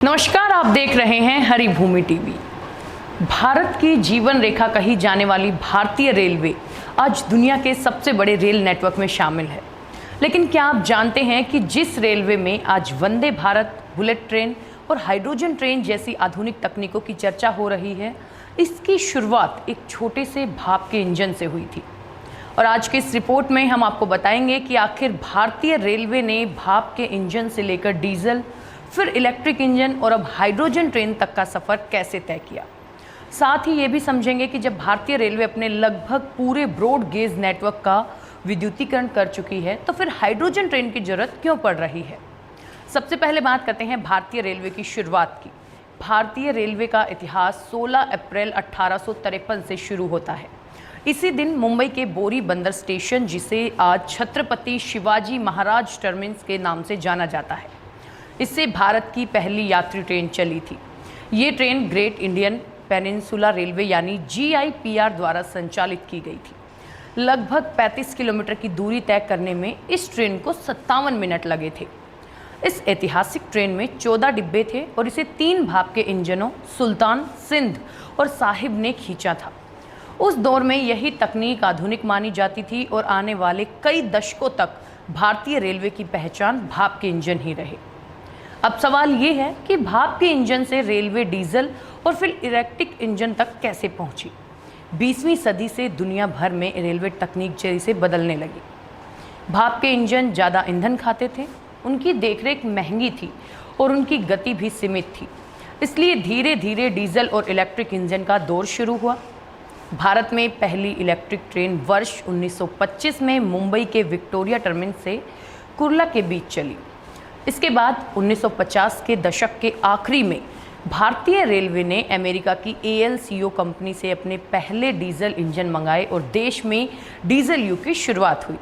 नमस्कार, आप देख रहे हैं हरी भूमि टीवी। भारत की जीवन रेखा कही जाने वाली भारतीय रेलवे आज दुनिया के सबसे बड़े रेल नेटवर्क में शामिल है। लेकिन क्या आप जानते हैं कि जिस रेलवे में आज वंदे भारत, बुलेट ट्रेन और हाइड्रोजन ट्रेन जैसी आधुनिक तकनीकों की चर्चा हो रही है, इसकी शुरुआत एक छोटे से भाप के इंजन से हुई थी। और आज की इस रिपोर्ट में हम आपको बताएंगे कि आखिर भारतीय रेलवे ने भाप के इंजन से लेकर डीजल, फिर इलेक्ट्रिक इंजन और अब हाइड्रोजन ट्रेन तक का सफ़र कैसे तय किया। साथ ही ये भी समझेंगे कि जब भारतीय रेलवे अपने लगभग पूरे ब्रॉड गेज नेटवर्क का विद्युतीकरण कर चुकी है, तो फिर हाइड्रोजन ट्रेन की जरूरत क्यों पड़ रही है। सबसे पहले बात करते हैं भारतीय रेलवे की शुरुआत की। भारतीय रेलवे का इतिहास 16 अप्रैल 1853 से शुरू होता है। इसी दिन मुंबई के बोरी बंदर स्टेशन, जिसे आज छत्रपति शिवाजी महाराज टर्मिनस के नाम से जाना जाता है, इससे भारत की पहली यात्री ट्रेन चली थी। ये train great Indian peninsula railway यानी GIPR द्वारा संचालित की गई थी। लगभग 35 किलोमीटर की दूरी तय करने में इस ट्रेन को 57 मिनट लगे थे। इस ऐतिहासिक ट्रेन में 14 डिब्बे थे और इसे 3 भाप के इंजनों सुल्तान, सिंध और साहिब ने खींचा था। उस दौर में यही तकनीक आधुनिक मानी जाती थी और आने वाले कई दशकों तक भारतीय रेलवे की पहचान भाप के इंजन ही रहे। अब सवाल ये है कि भाप के इंजन से रेलवे डीजल और फिर इलेक्ट्रिक इंजन तक कैसे पहुंची। 20वीं सदी से दुनिया भर में रेलवे तकनीक जैसे बदलने लगी। भाप के इंजन ज़्यादा ईंधन खाते थे, उनकी देखरेख महंगी थी और उनकी गति भी सीमित थी। इसलिए धीरे धीरे डीजल और इलेक्ट्रिक इंजन का दौर शुरू हुआ। भारत में पहली इलेक्ट्रिक ट्रेन वर्ष 1925 में मुंबई के विक्टोरिया टर्मिनस से कुर्ला के बीच चली। इसके बाद 1950 के दशक के आखिरी में भारतीय रेलवे ने अमेरिका की ALCO कंपनी से अपने पहले डीजल इंजन मंगाए और देश में डीजल युग की शुरुआत हुई।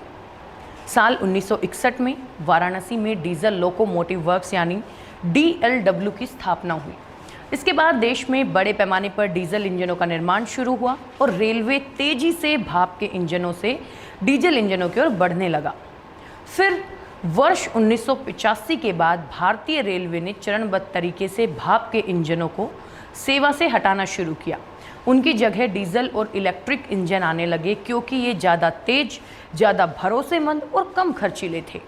साल 1961 में वाराणसी में डीजल लोकोमोटिव वर्क्स यानी DLW की स्थापना हुई। इसके बाद देश में बड़े पैमाने पर डीजल इंजनों का निर्माण शुरू हुआ और रेलवे तेजी से भाप के इंजनों से डीजल इंजनों की ओर बढ़ने लगा। फिर वर्ष 1985 के बाद भारतीय रेलवे ने चरणबद्ध तरीके से भाप के इंजनों को सेवा से हटाना शुरू किया। उनकी जगह डीजल और इलेक्ट्रिक इंजन आने लगे, क्योंकि ये ज़्यादा तेज, ज़्यादा भरोसेमंद और कम खर्चीले थे।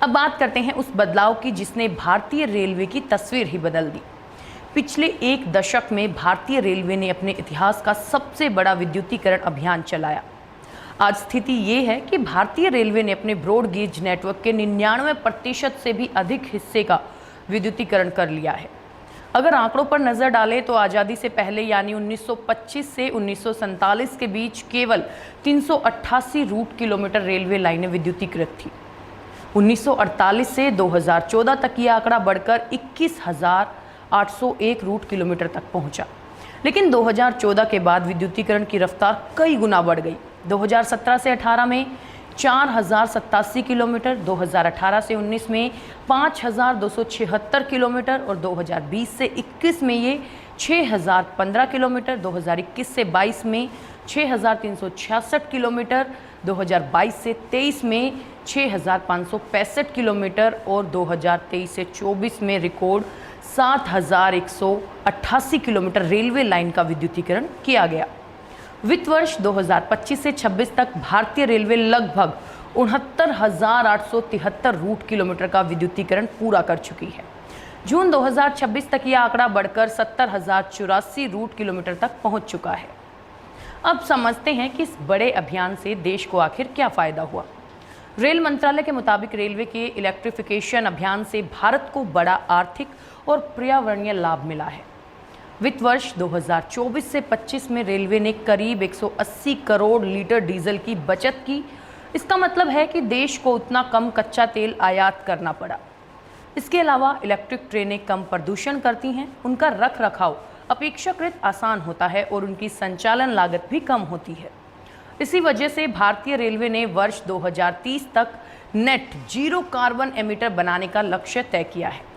अब बात करते हैं उस बदलाव की जिसने भारतीय रेलवे की तस्वीर ही बदल दी। पिछले एक दशक में भारतीय रेलवे ने अपने इतिहास का सबसे बड़ा विद्युतीकरण अभियान चलाया। आज स्थिति ये है कि भारतीय रेलवे ने अपने ब्रॉड गेज नेटवर्क के 99% से भी अधिक हिस्से का विद्युतीकरण कर लिया है। अगर आंकड़ों पर नज़र डालें तो आज़ादी से पहले यानी 1925 से 1947 के बीच केवल 388 रूट किलोमीटर रेलवे लाइनें विद्युतीकृत थी। 1948 से 2014 तक ये आंकड़ा बढ़कर 21,801 रूट किलोमीटर तक पहुंचा। लेकिन 2014 के बाद विद्युतीकरण की रफ्तार कई गुना बढ़ गई। 2017 से 18 में 4,087 किलोमीटर, 2018 से 19 में 5,276 किलोमीटर और 2020 से 21 में ये 6,015 किलोमीटर, 2021 से 22 में 6,366 किलोमीटर, 2022 से 23 में 6,565 किलोमीटर और 2023 से 24 में रिकॉर्ड 7,188 किलोमीटर रेलवे लाइन का विद्युतीकरण किया गया। वित्त वर्ष 2025 से 26 तक भारतीय रेलवे लगभग 69,873 रूट किलोमीटर का विद्युतीकरण पूरा कर चुकी है। जून 2026 तक यह आंकड़ा बढ़कर 70,084 रूट किलोमीटर तक पहुंच चुका है। अब समझते हैं कि इस बड़े अभियान से देश को आखिर क्या फ़ायदा हुआ। रेल मंत्रालय के मुताबिक रेलवे के इलेक्ट्रिफिकेशन अभियान से भारत को बड़ा आर्थिक और पर्यावरणीय लाभ मिला है। वित्त वर्ष 2024 से 25 में रेलवे ने करीब 180 करोड़ लीटर डीजल की बचत की। इसका मतलब है कि देश को उतना कम कच्चा तेल आयात करना पड़ा। इसके अलावा इलेक्ट्रिक ट्रेनें कम प्रदूषण करती हैं, उनका रख रखाव अपेक्षाकृत आसान होता है और उनकी संचालन लागत भी कम होती है। इसी वजह से भारतीय रेलवे ने वर्ष 2030 तक नेट जीरो कार्बन एमिटर बनाने का लक्ष्य तय किया है।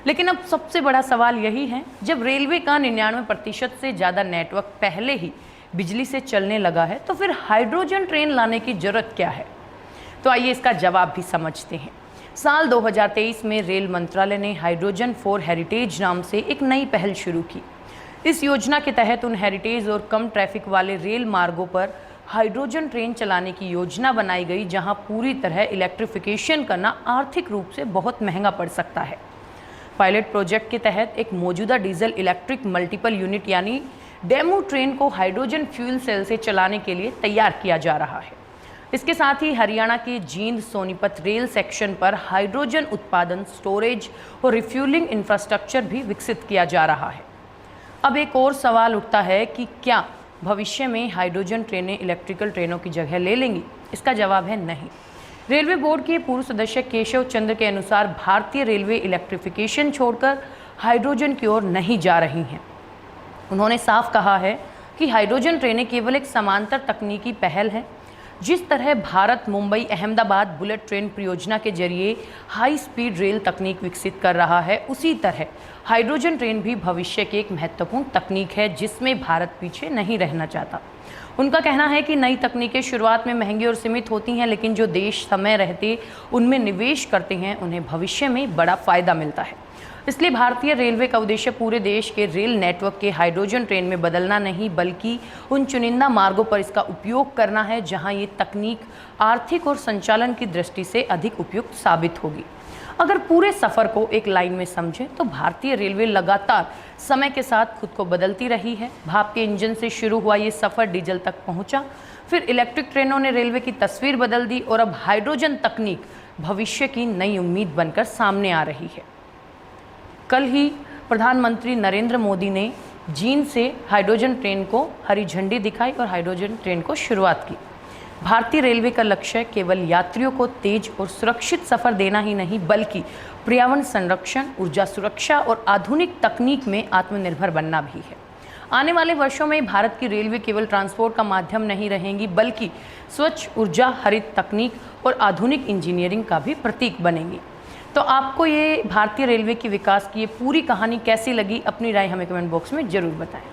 लेकिन अब सबसे बड़ा सवाल यही है, जब रेलवे का 99% से ज़्यादा नेटवर्क पहले ही बिजली से चलने लगा है, तो फिर हाइड्रोजन ट्रेन लाने की ज़रूरत क्या है। तो आइए इसका जवाब भी समझते हैं। साल 2023 में रेल मंत्रालय ने हाइड्रोजन फॉर हेरिटेज नाम से एक नई पहल शुरू की। इस योजना के तहत उन हेरिटेज और कम ट्रैफिक वाले रेल मार्गों पर हाइड्रोजन ट्रेन चलाने की योजना बनाई गई, जहां पूरी तरह इलेक्ट्रिफिकेशन करना आर्थिक रूप से बहुत महंगा पड़ सकता है। पायलट प्रोजेक्ट के तहत एक मौजूदा डीजल इलेक्ट्रिक मल्टीपल यूनिट यानी डेमो ट्रेन को हाइड्रोजन फ्यूल सेल से चलाने के लिए तैयार किया जा रहा है। इसके साथ ही हरियाणा के जींद सोनीपत रेल सेक्शन पर हाइड्रोजन उत्पादन, स्टोरेज और रिफ्यूलिंग इंफ्रास्ट्रक्चर भी विकसित किया जा रहा है। अब एक और सवाल उठता है कि क्या भविष्य में हाइड्रोजन ट्रेनें इलेक्ट्रिकल ट्रेनों की जगह ले लेंगी? इसका जवाब है नहीं। रेलवे बोर्ड के पूर्व सदस्य केशव चंद्र के अनुसार भारतीय रेलवे इलेक्ट्रिफिकेशन छोड़कर हाइड्रोजन की ओर नहीं जा रही हैं। उन्होंने साफ कहा है कि हाइड्रोजन ट्रेनें केवल एक समांतर तकनीकी पहल है। जिस तरह भारत मुंबई अहमदाबाद बुलेट ट्रेन परियोजना के जरिए हाई स्पीड रेल तकनीक विकसित कर रहा है, उसी तरह हाइड्रोजन ट्रेन भी भविष्य की एक महत्वपूर्ण तकनीक है जिसमें भारत पीछे नहीं रहना चाहता। उनका कहना है कि नई तकनीकें शुरुआत में महंगी और सीमित होती हैं, लेकिन जो देश समय रहते उनमें निवेश करते हैं उन्हें भविष्य में बड़ा फायदा मिलता है। इसलिए भारतीय रेलवे का उद्देश्य पूरे देश के रेल नेटवर्क के हाइड्रोजन ट्रेन में बदलना नहीं, बल्कि उन चुनिंदा मार्गों पर इसका उपयोग करना है जहां ये तकनीक आर्थिक और संचालन की दृष्टि से अधिक उपयुक्त साबित होगी। अगर पूरे सफ़र को एक लाइन में समझें तो भारतीय रेलवे लगातार समय के साथ खुद को बदलती रही है। भाप के इंजन से शुरू हुआ ये सफ़र डीजल तक पहुंचा, फिर इलेक्ट्रिक ट्रेनों ने रेलवे की तस्वीर बदल दी और अब हाइड्रोजन तकनीक भविष्य की नई उम्मीद बनकर सामने आ रही है। कल ही प्रधानमंत्री नरेंद्र मोदी ने जींद से हाइड्रोजन ट्रेन को हरी झंडी दिखाई और हाइड्रोजन ट्रेन को शुरुआत की। भारतीय रेलवे का लक्ष्य केवल यात्रियों को तेज और सुरक्षित सफ़र देना ही नहीं, बल्कि पर्यावरण संरक्षण, ऊर्जा सुरक्षा और आधुनिक तकनीक में आत्मनिर्भर बनना भी है। आने वाले वर्षों में भारत की रेलवे केवल ट्रांसपोर्ट का माध्यम नहीं रहेंगी, बल्कि स्वच्छ ऊर्जा, हरित तकनीक और आधुनिक इंजीनियरिंग का भी प्रतीक बनेंगी। तो आपको ये भारतीय रेलवे की विकास की ये पूरी कहानी कैसी लगी? अपनी राय हमें कमेंट बॉक्स में ज़रूर बताएं।